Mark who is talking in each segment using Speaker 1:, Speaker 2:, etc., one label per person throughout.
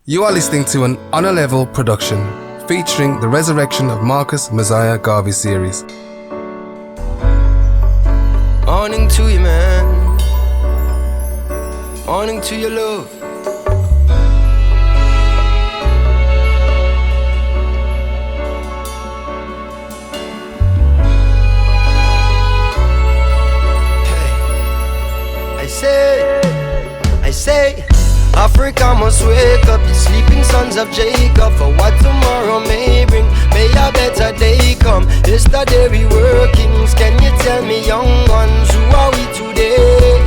Speaker 1: You are listening to an Honor Level production featuring the Resurrection of Marcus Mosiah Garvey series.
Speaker 2: Morning to you, man. Morning to your love. Hey, I say, Africa must wake up, the sleeping sons of Jacob, for what tomorrow may bring. May a better day come. Yesterday we were kings. Can you tell me, young ones, who are we today?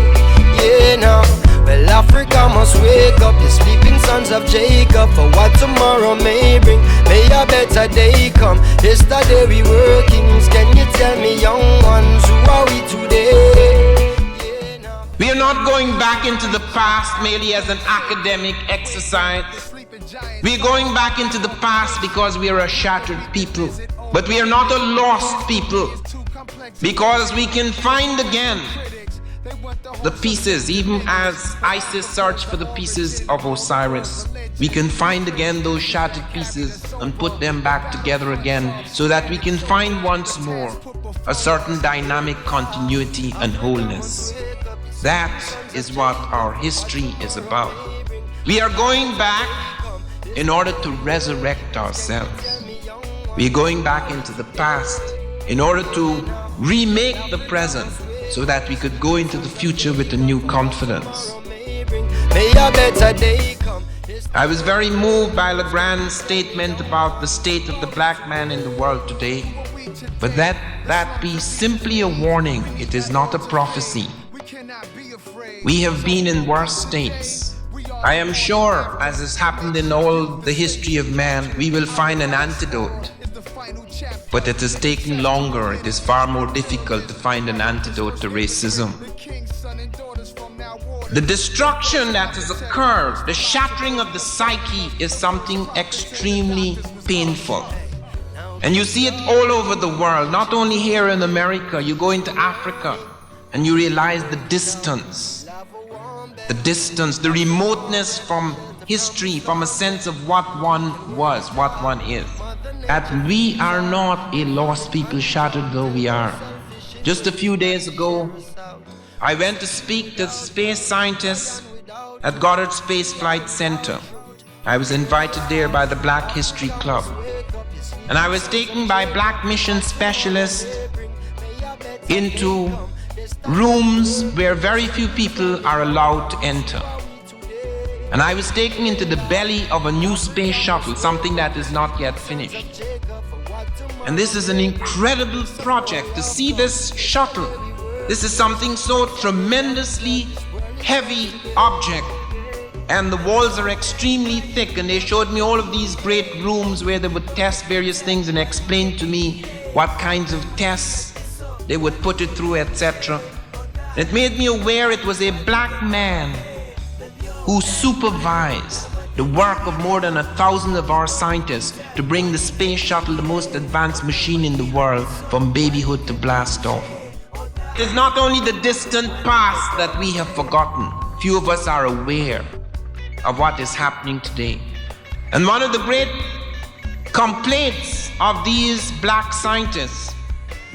Speaker 2: Yeah, now. Well, Africa must wake up, the sleeping sons of Jacob, for what tomorrow may bring. May a better day come. Yesterday we were kings. Can you tell me, young ones, who are we today?
Speaker 3: We are not going back into the past merely as an academic exercise. We are going back into the past because we are a shattered people. But we are not a lost people, because we can find again the pieces, even as ISIS searched for the pieces of Osiris. We can find again those shattered pieces and put them back together again, so that we can find once more a certain dynamic continuity and wholeness. That is what our history is about. We are going back in order to resurrect ourselves. We are going back into the past in order to remake the present, so that we could go into the future with a new confidence. I was very moved by Legrand's statement about the state of the black man in the world today. But that be simply a warning. It is not a prophecy. We have been in worse states. I am sure, as has happened in all the history of man, we will find an antidote. But it has taken longer. It is far more difficult to find an antidote to racism. The destruction that has occurred, the shattering of the psyche, is something extremely painful. And you see it all over the world, not only here in America. You go into Africa and you realize the distance, the remoteness from history, from a sense of what one was, what one is. That we are not a lost people, shattered though we are. Just a few days ago, I went to speak to space scientists at Goddard Space Flight Center. I was invited there by the Black History Club. And I was taken by black mission specialists into rooms where very few people are allowed to enter. And I was taken into the belly of a new space shuttle, something that is not yet finished. And this is an incredible project to see this shuttle. This is something so tremendously heavy object, and the walls are extremely thick, and they showed me all of these great rooms where they would test various things and explain to me what kinds of tests they would put it through, etc. It made me aware it was a black man who supervised the work of more than 1,000 of our scientists to bring the space shuttle, the most advanced machine in the world, from babyhood to blast off. It is not only the distant past that we have forgotten. Few of us are aware of what is happening today. And one of the great complaints of these black scientists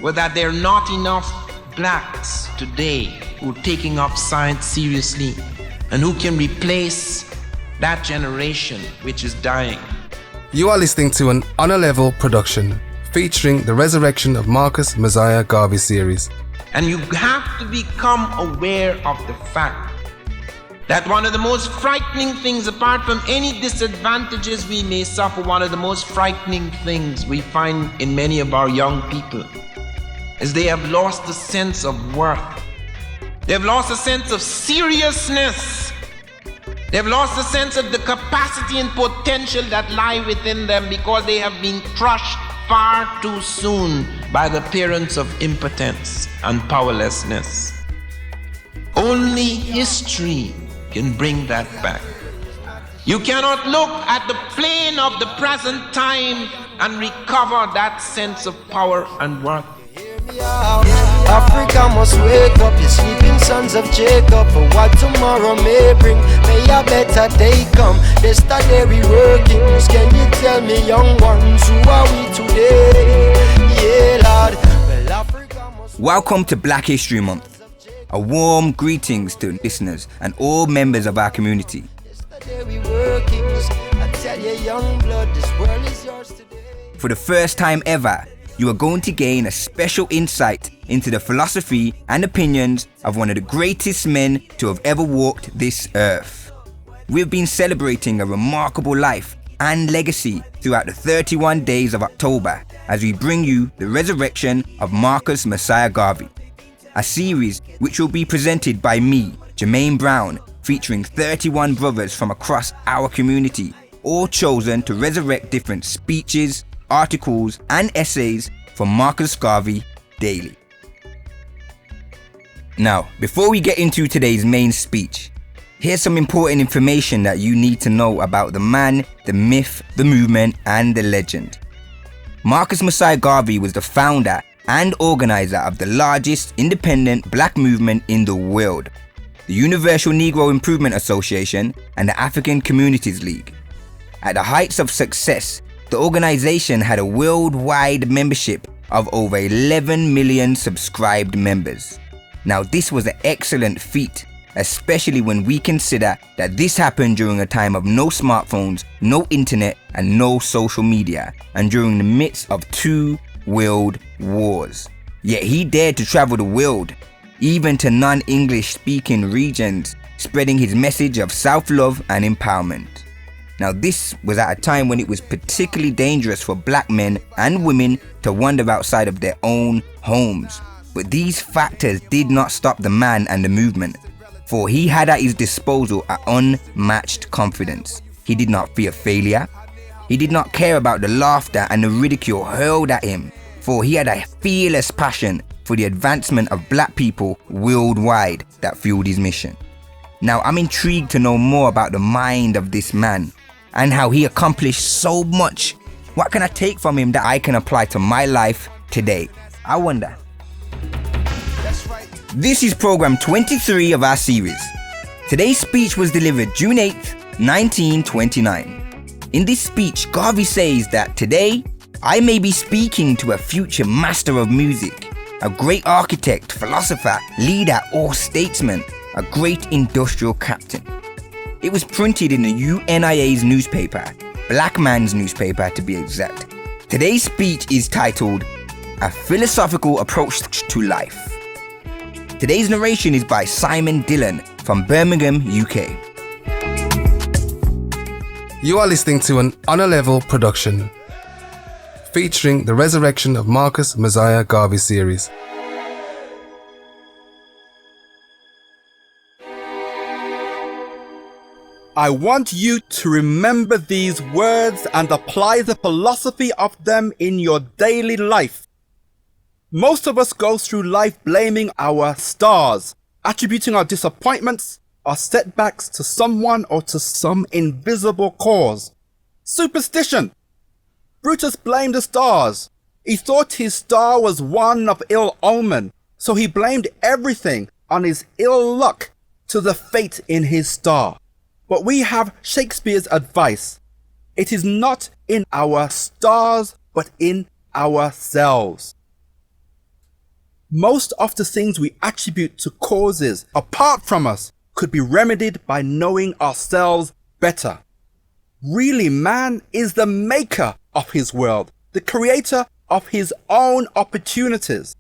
Speaker 3: was that there are not enough blacks today who are taking up science seriously and who can replace that generation which is dying.
Speaker 1: You are listening to an Honor Level production featuring the Resurrection of Marcus Mosiah Garvey series.
Speaker 3: And you have to become aware of the fact that one of the most frightening things, apart from any disadvantages we may suffer, one of the most frightening things we find in many of our young people is they have lost a sense of worth. They've lost a sense of seriousness. They've lost a sense of the capacity and potential that lie within them, because they have been crushed far too soon by the appearance of impotence and powerlessness. Only history can bring that back. You cannot look at the plane of the present time and recover that sense of power and worth.
Speaker 2: Africa must wake up, you sleeping sons of Jacob, for what tomorrow may bring. May a better day come. Yesterday we workings. Can you tell me, young ones, who are we today? Yeah, Lord. Well, Africa must.
Speaker 4: Welcome to Black History Month. A warm greetings to listeners and all members of our community.
Speaker 2: Yesterday we workings. I tell you, young blood, this world is yours today.
Speaker 4: For the first time ever, you are going to gain a special insight into the philosophy and opinions of one of the greatest men to have ever walked this earth. We've been celebrating a remarkable life and legacy throughout the 31 days of October as we bring you the resurrection of Marcus Mosiah Garvey, a series which will be presented by me, Jermaine Brown, featuring 31 brothers from across our community, all chosen to resurrect different speeches, articles and essays from Marcus Garvey daily. Now, before we get into today's main speech, here's some important information that you need to know about the man, the myth, the movement and the legend. Marcus Mosiah Garvey was the founder and organizer of the largest independent black movement in the world, the Universal Negro Improvement Association and the African Communities League. At the heights of success, the organization had a worldwide membership of over 11 million subscribed members. Now, this was an excellent feat, especially when we consider that this happened during a time of no smartphones, no internet, and no social media, and during the midst of 2 world wars. Yet he dared to travel the world, even to non-English speaking regions, spreading his message of self-love and empowerment. Now, this was at a time when it was particularly dangerous for black men and women to wander outside of their own homes. But these factors did not stop the man and the movement, for he had at his disposal an unmatched confidence. He did not fear failure. He did not care about the laughter and the ridicule hurled at him, for he had a fearless passion for the advancement of black people worldwide that fueled his mission. Now, I'm intrigued to know more about the mind of this man and how he accomplished so much. What can I take from him that I can apply to my life today? I wonder. This is program 23 of our series. Today's speech was delivered June 8th, 1929. In this speech, Garvey says that today, I may be speaking to a future master of music, a great architect, philosopher, leader or statesman, a great industrial captain. It was printed in the UNIA's newspaper, Blackman's Newspaper to be exact. Today's speech is titled, A Philosophical Approach to Life. Today's narration is by Simon Dillon from Birmingham, UK.
Speaker 1: You are listening to an Honor Level production featuring the resurrection of Marcus Mosiah Garvey series.
Speaker 5: I want you to remember these words and apply the philosophy of them in your daily life. Most of us go through life blaming our stars, attributing our disappointments, our setbacks to someone or to some invisible cause. Superstition. Brutus blamed the stars. He thought his star was one of ill omen, so he blamed everything on his ill luck to the fate in his star. But we have Shakespeare's advice. It is not in our stars, but in ourselves. Most of the things we attribute to causes apart from us could be remedied by knowing ourselves better. Really, man is the maker of his world, the creator of his own opportunities.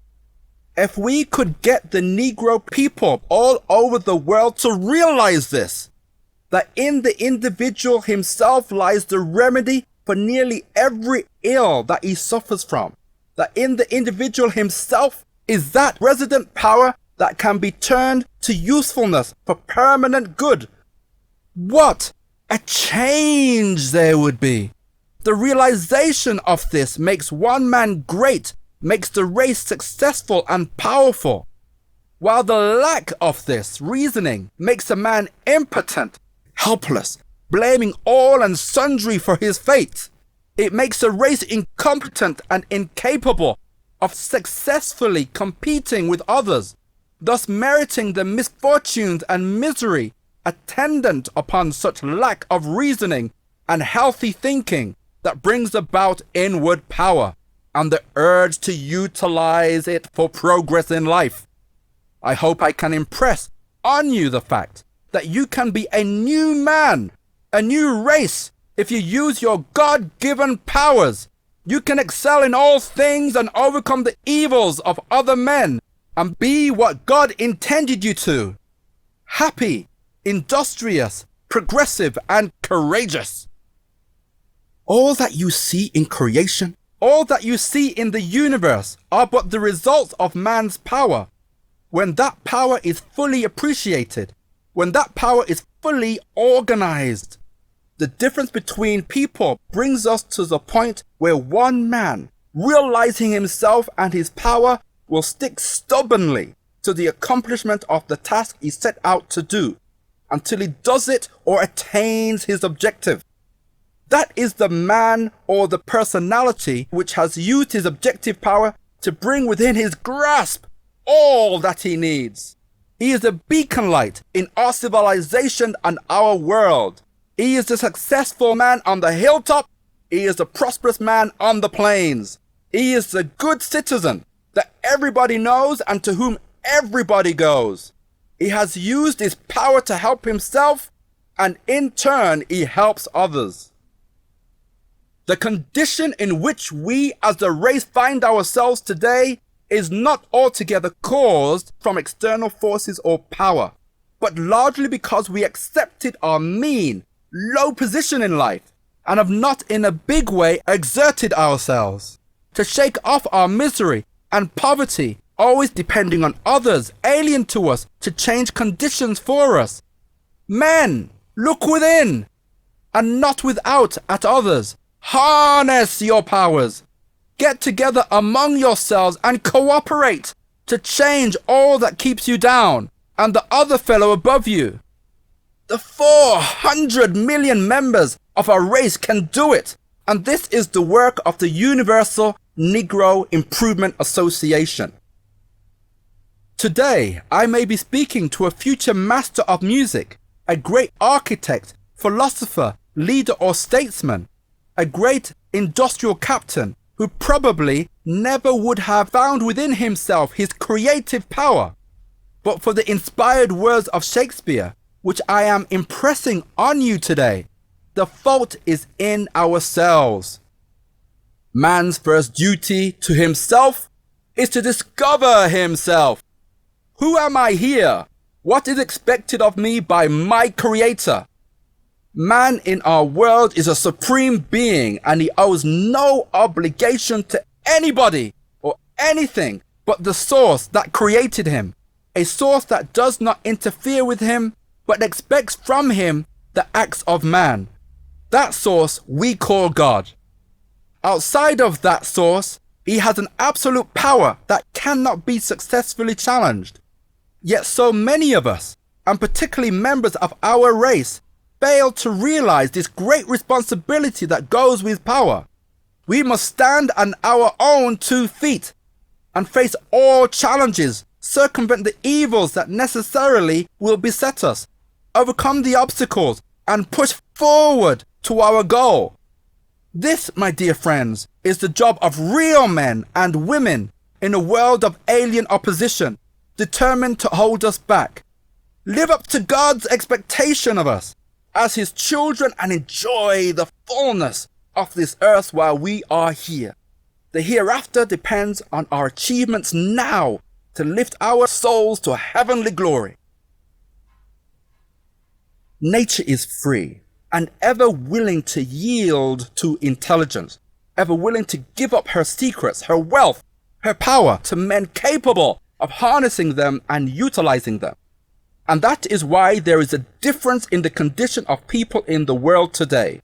Speaker 5: If we could get the Negro people all over the world to realize this, that in the individual himself lies the remedy for nearly every ill that he suffers from, that in the individual himself is that resident power that can be turned to usefulness for permanent good. What a change there would be! The realization of this makes one man great, makes the race successful and powerful, while the lack of this reasoning makes a man impotent, helpless, blaming all and sundry for his fate. It makes a race incompetent and incapable, of successfully competing with others, thus meriting the misfortunes and misery attendant upon such lack of reasoning and healthy thinking that brings about inward power and the urge to utilize it for progress in life. I hope I can impress on you the fact that you can be a new man, a new race, if you use your God-given powers. You can excel in all things and overcome the evils of other men and be what God intended you to. Happy, industrious, progressive, and courageous. All that you see in creation, all that you see in the universe are but the results of man's power. When that power is fully appreciated, when that power is fully organized, the difference between people brings us to the point where one man, realizing himself and his power, will stick stubbornly to the accomplishment of the task he set out to do, until he does it or attains his objective. That is the man or the personality which has used his objective power to bring within his grasp all that he needs. He is a beacon light in our civilization and our world. He is the successful man on the hilltop. He is the prosperous man on the plains. He is the good citizen that everybody knows and to whom everybody goes. He has used his power to help himself, and in turn he helps others. The condition in which we as a race find ourselves today is not altogether caused from external forces or power, but largely because we accepted our mean, low position in life and have not in a big way exerted ourselves to shake off our misery and poverty, always depending on others alien to us to change conditions for us. Men, look within and not without at others. Harness your powers. Get together among yourselves and cooperate to change all that keeps you down and the other fellow above you. The 400 million members of our race can do it, and this is the work of the Universal Negro Improvement Association. Today, I may be speaking to a future master of music, a great architect, philosopher, leader or statesman, a great industrial captain who probably never would have found within himself his creative power, but for the inspired words of Shakespeare, which I am impressing on you today. The fault is in ourselves. Man's first duty to himself is to discover himself. Who am I here? What is expected of me by my Creator? Man in our world is a supreme being, and he owes no obligation to anybody or anything but the source that created him, a source that does not interfere with him but expects from him the acts of man. That source we call God. Outside of that source, he has an absolute power that cannot be successfully challenged. Yet so many of us, and particularly members of our race, fail to realize this great responsibility that goes with power. We must stand on our own 2 feet and face all challenges, circumvent the evils that necessarily will beset us, overcome the obstacles, and push forward to our goal. This, my dear friends, is the job of real men and women in a world of alien opposition, determined to hold us back. Live up to God's expectation of us as his children and enjoy the fullness of this earth while we are here. The hereafter depends on our achievements now to lift our souls to heavenly glory. Nature is free and ever willing to yield to intelligence, ever willing to give up her secrets, her wealth, her power to men capable of harnessing them and utilizing them. And that is why there is a difference in the condition of people in the world today.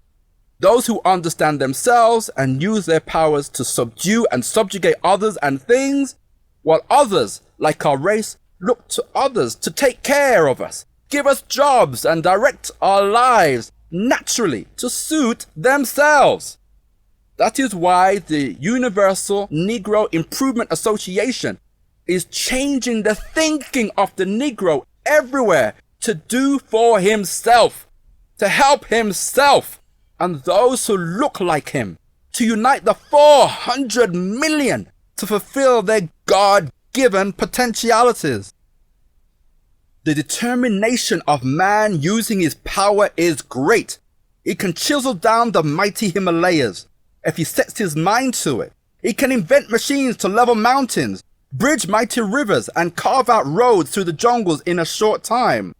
Speaker 5: Those who understand themselves and use their powers to subdue and subjugate others and things, while others, like our race, look to others to take care of us, give us jobs and direct our lives naturally to suit themselves. That is why the Universal Negro Improvement Association is changing the thinking of the Negro everywhere to do for himself, to help himself and those who look like him, to unite the 400 million to fulfill their God-given potentialities. The determination of man using his power is great. He can chisel down the mighty Himalayas if he sets his mind to it. He can invent machines to level mountains, bridge mighty rivers, and carve out roads through the jungles in a short time.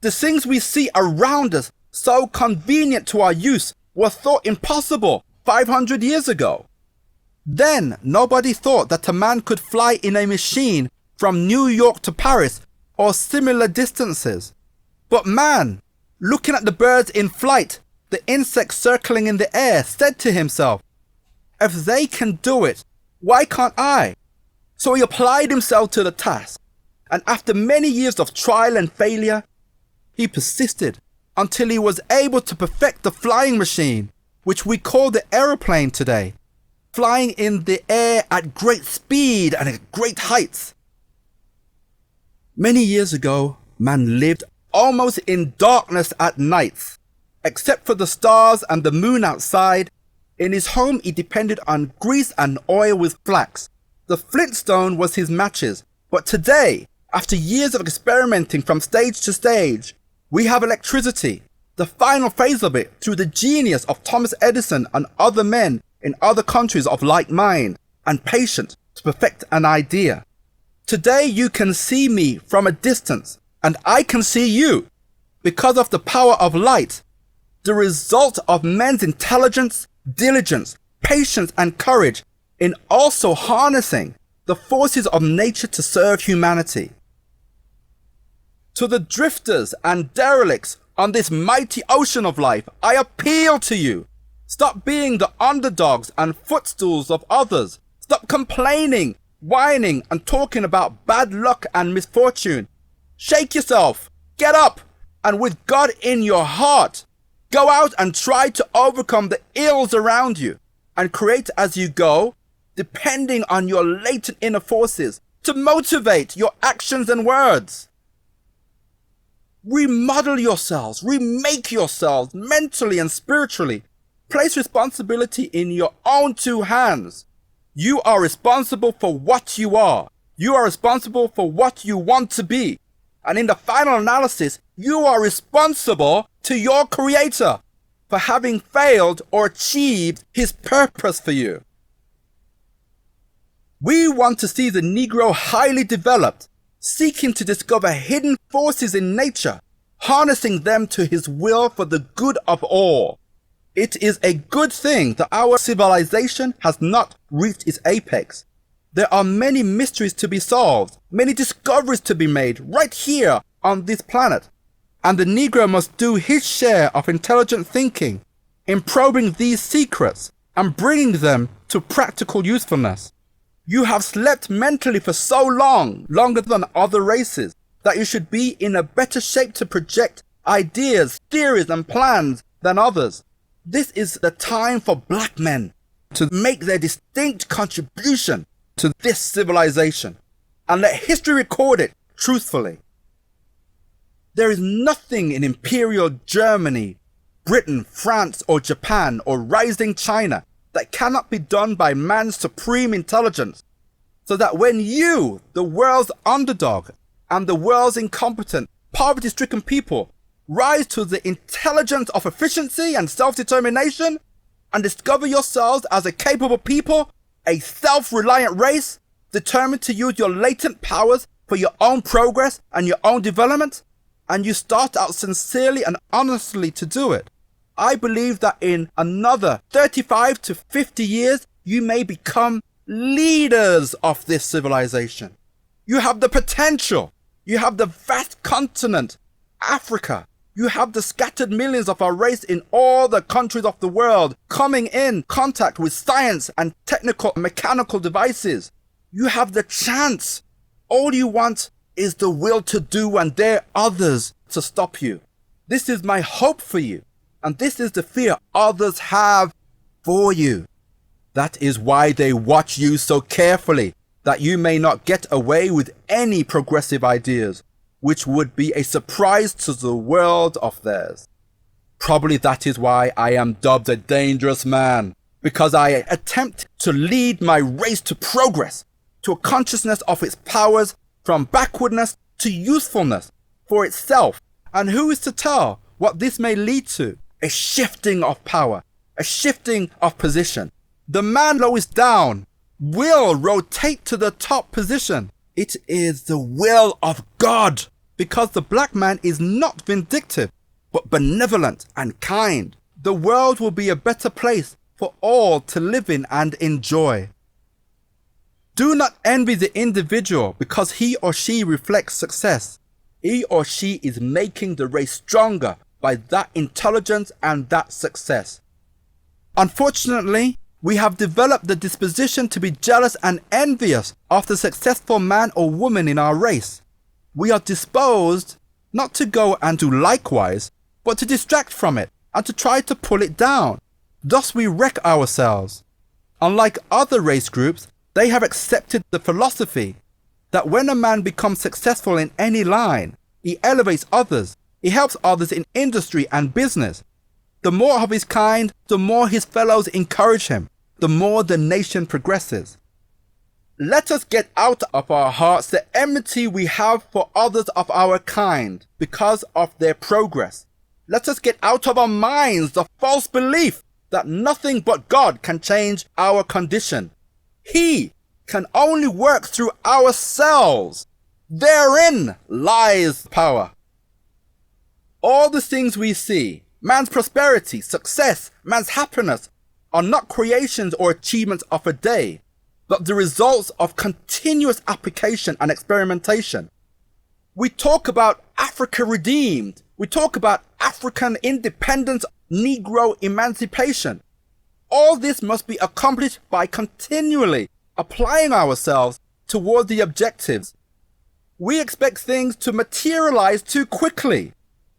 Speaker 5: The things we see around us, so convenient to our use, were thought impossible 500 years ago. Then nobody thought that a man could fly in a machine from New York to Paris or similar distances. But man, looking at the birds in flight, the insects circling in the air, said to himself, if they can do it, why can't I? So he applied himself to the task, and after many years of trial and failure, he persisted until he was able to perfect the flying machine, which we call the aeroplane today, flying in the air at great speed and at great heights. Many years ago, man lived almost in darkness at nights. Except for the stars and the moon outside, in his home he depended on grease and oil with flax. The flintstone was his matches. But today, after years of experimenting from stage to stage, we have electricity, the final phase of it through the genius of Thomas Edison and other men in other countries of like mind and patience to perfect an idea. Today you can see me from a distance, and I can see you because of the power of light, the result of men's intelligence, diligence, patience and courage in also harnessing the forces of nature to serve humanity. To the drifters and derelicts on this mighty ocean of life, I appeal to you. Stop being the underdogs and footstools of others. Stop complaining, whining and talking about bad luck and misfortune. Shake yourself, get up, and with God in your heart, go out and try to overcome the ills around you and create as you go, depending on your latent inner forces to motivate your actions and words. Remodel yourselves, remake yourselves mentally and spiritually. Place responsibility in your own two hands. You are responsible for what you are. You are responsible for what you want to be. And in the final analysis, you are responsible to your Creator for having failed or achieved His purpose for you. We want to see the Negro highly developed, seeking to discover hidden forces in nature, harnessing them to his will for the good of all. It is a good thing that our civilization has not reached its apex. There are many mysteries to be solved, many discoveries to be made right here on this planet. And the Negro must do his share of intelligent thinking in probing these secrets and bringing them to practical usefulness. You have slept mentally for so long, longer than other races, that you should be in a better shape to project ideas, theories and plans than others. This is the time for black men to make their distinct contribution to this civilization and let history record it truthfully. There is nothing in Imperial Germany, Britain, France or Japan or rising China that cannot be done by man's supreme intelligence, so that when you, the world's underdog and the world's incompetent, poverty-stricken people, rise to the intelligence of efficiency and self-determination and discover yourselves as a capable people, a self-reliant race, determined to use your latent powers for your own progress and your own development, and you start out sincerely and honestly to do it, I believe that in another 35 to 50 years, you may become leaders of this civilization. You have the potential. You have the vast continent, Africa. You have the scattered millions of our race in all the countries of the world coming in contact with science and technical and mechanical devices. You have the chance. All you want is the will to do and dare others to stop you. This is my hope for you. And this is the fear others have for you. That is why they watch you so carefully, that you may not get away with any progressive ideas, which would be a surprise to the world of theirs. Probably that is why I am dubbed a dangerous man, because I attempt to lead my race to progress, to a consciousness of its powers, from backwardness to usefulness for itself. And who is to tell what this may lead to? A shifting of power, a shifting of position. The man lowest down will rotate to the top position. It is the will of God, because the black man is not vindictive, but benevolent and kind. The world will be a better place for all to live in and enjoy. Do not envy the individual because he or she reflects success. He or she is making the race stronger by that intelligence and that success. Unfortunately, we have developed the disposition to be jealous and envious of the successful man or woman in our race. We are disposed not to go and do likewise, but to distract from it and to try to pull it down. Thus we wreck ourselves. Unlike other race groups, they have accepted the philosophy that when a man becomes successful in any line, he elevates others, he helps others in industry and business. The more of his kind, the more his fellows encourage him, the more the nation progresses. Let us get out of our hearts the enmity we have for others of our kind because of their progress. Let us get out of our minds the false belief that nothing but God can change our condition. He can only work through ourselves. Therein lies power. All the things we see, man's prosperity, success, man's happiness, are not creations or achievements of a day, but the results of continuous application and experimentation. We talk about Africa redeemed. We talk about African independence, Negro emancipation. All this must be accomplished by continually applying ourselves toward the objectives. We expect things to materialize too quickly.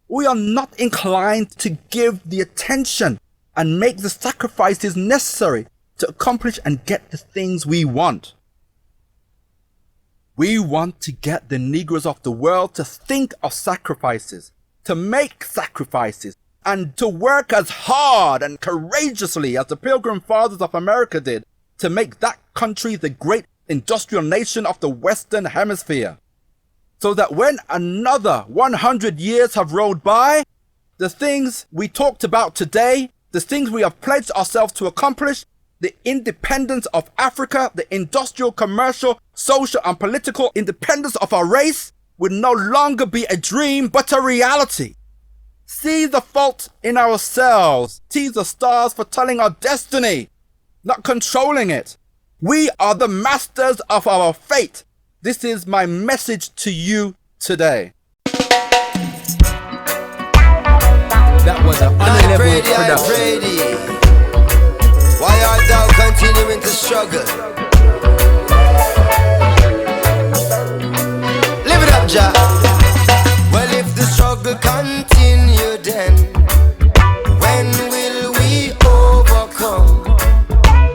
Speaker 5: We are not inclined to give the attention and make the sacrifices necessary to accomplish and get the things we want. We want to get the Negroes of the world to think of sacrifices, to make sacrifices, and to work as hard and courageously as the Pilgrim Fathers of America did to make that country the great industrial nation of the Western Hemisphere. So that when another 100 years have rolled by, the things we talked about today, the things we have pledged ourselves to accomplish, the independence of Africa, the industrial, commercial, social and political independence of our race will no longer be a dream but a reality. See the fault in ourselves. See the stars foretelling our destiny, not controlling it. We are the masters of our fate. This is my message to you today.
Speaker 1: That was an Honourable production.
Speaker 2: Why art thou continuing to struggle? Live it up, Jah. Well, if the struggle continue, then when will we overcome?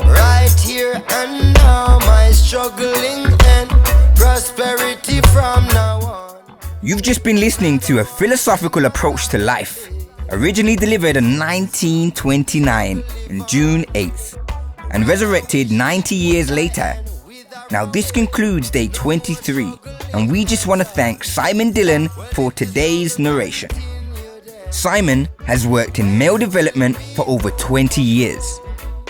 Speaker 2: Right here and now, my struggling and prosperity from now on.
Speaker 4: You've just been listening to a philosophical approach to life, originally delivered in 1929 on June 8th and resurrected 90 years later. Now this concludes day 23, and we just want to thank Simon Dillon for today's narration. Simon has worked in male development for over 20 years.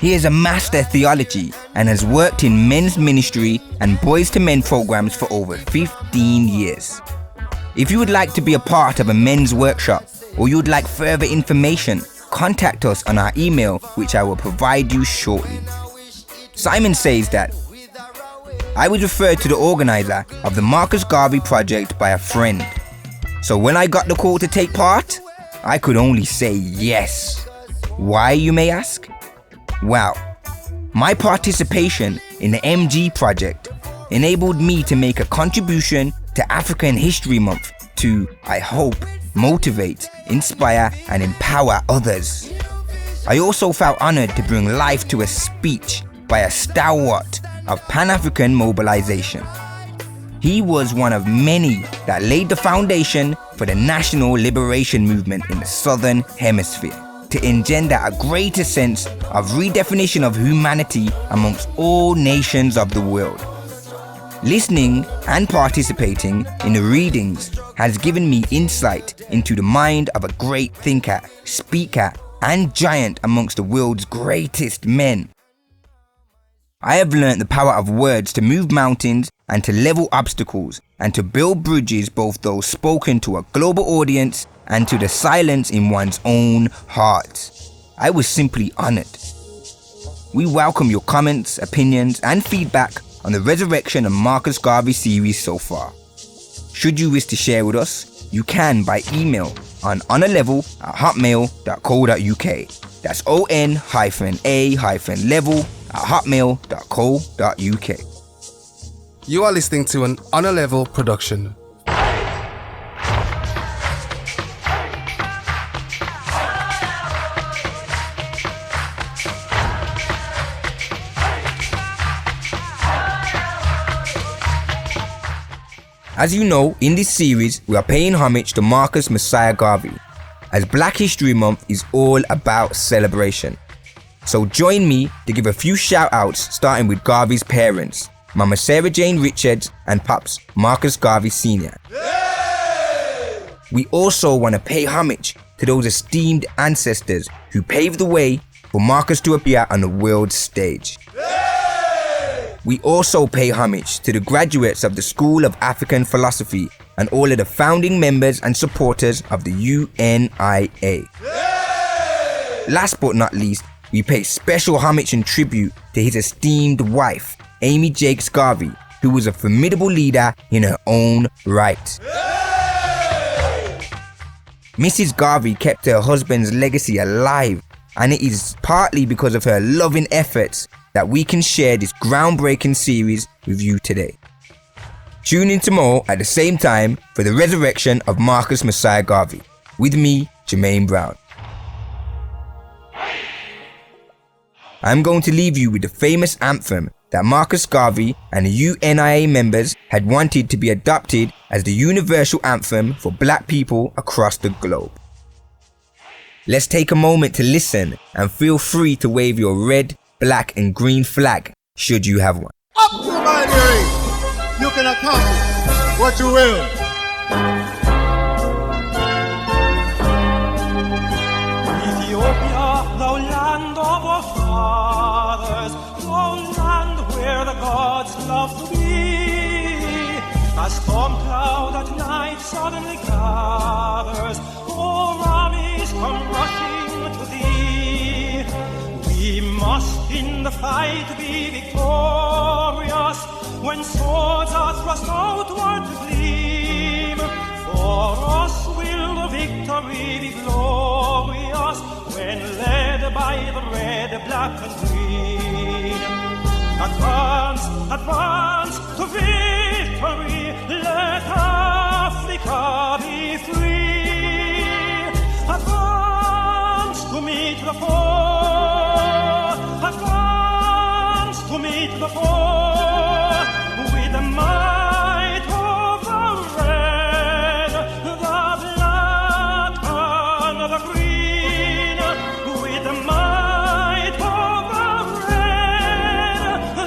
Speaker 4: He is a master theology and has worked in men's ministry and boys to men programs for over 15 years. If you would like to be a part of a men's workshop, or you would like further information, contact us on our email, which I will provide you shortly. Simon says that I was referred to the organizer of the Marcus Garvey project by a friend. So when I got the call to take part, I could only say yes. Why, you may ask? Well, my participation in the MG project enabled me to make a contribution to African History Month to, I hope, motivate, inspire and empower others. I also felt honored to bring life to a speech by a stalwart of Pan-African mobilization. He was one of many that laid the foundation for the national liberation movement in the Southern Hemisphere to engender a greater sense of redefinition of humanity amongst all nations of the world. Listening and participating in the readings has given me insight into the mind of a great thinker, speaker, and giant amongst the world's greatest men. I have learnt the power of words to move mountains and to level obstacles and to build bridges, both those spoken to a global audience and to the silence in one's own heart. I was simply honoured. We welcome your comments, opinions, and feedback on the Resurrection of Marcus Garvey series so far. Should you wish to share with us, you can by email on honorlevel@hotmail.co.uk. That's on-a-level@hotmail.co.uk.
Speaker 1: You are listening to an Honor Level production.
Speaker 4: As you know, in this series, we are paying homage to Marcus Mosiah Garvey, as Black History Month is all about celebration. So join me to give a few shout outs, starting with Garvey's parents, Mama Sarah Jane Richards and Pops Marcus Garvey Sr. We also want to pay homage to those esteemed ancestors who paved the way for Marcus to appear on the world stage. We also pay homage to the graduates of the School of African Philosophy and all of the founding members and supporters of the UNIA. Last but not least, we pay special homage and tribute to his esteemed wife, Amy Jakes Garvey, who was a formidable leader in her own right. Mrs. Garvey kept her husband's legacy alive, and it is partly because of her loving efforts that we can share this groundbreaking series with you today. Tune in tomorrow at the same time for the Resurrection of Marcus Mosiah Garvey, with me, Jermaine Brown. I'm going to leave you with the famous anthem that Marcus Garvey and the UNIA members had wanted to be adopted as the universal anthem for Black people across the globe. Let's take a moment to listen and feel free to wave your red, black and green flag should you have one.
Speaker 6: Up to my hearing, you can accomplish what you will.
Speaker 7: Ethiopia, thou land of our fathers, thou land where the gods love to be. A storm cloud at night suddenly gathers, all armies come rushing to thee. We must in the fight be victorious, when swords are thrust outward to gleam. For us will the victory be glorious, when led by the red, black and green. Advance, advance to victory, let Africa be free. Advance to meet the foe, advance to meet the foe, with the might of the red, the black and the green, with the might of the red, the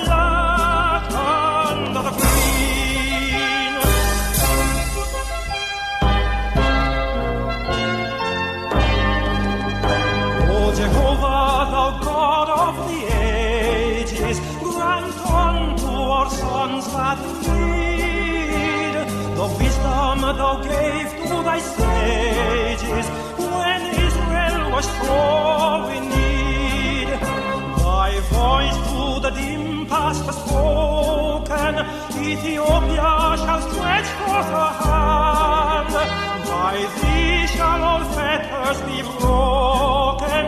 Speaker 7: black and the green. O Jehovah, thou God of the ages, grant unto our sons that need the wisdom thou gave to thy sages when Israel was sore in need. Thy voice to the dim past has spoken, Ethiopia shall stretch forth her hand. By thee shall all fetters be broken,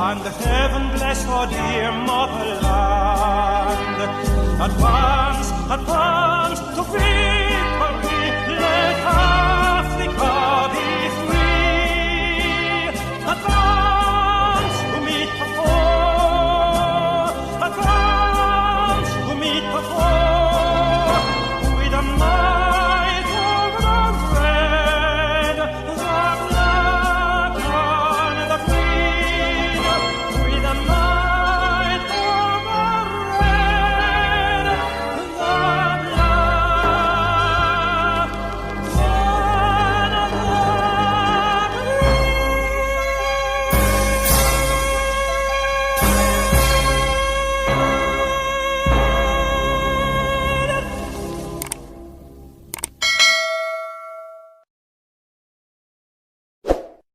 Speaker 7: and heaven bless our dear motherland. Advance, advance to victory.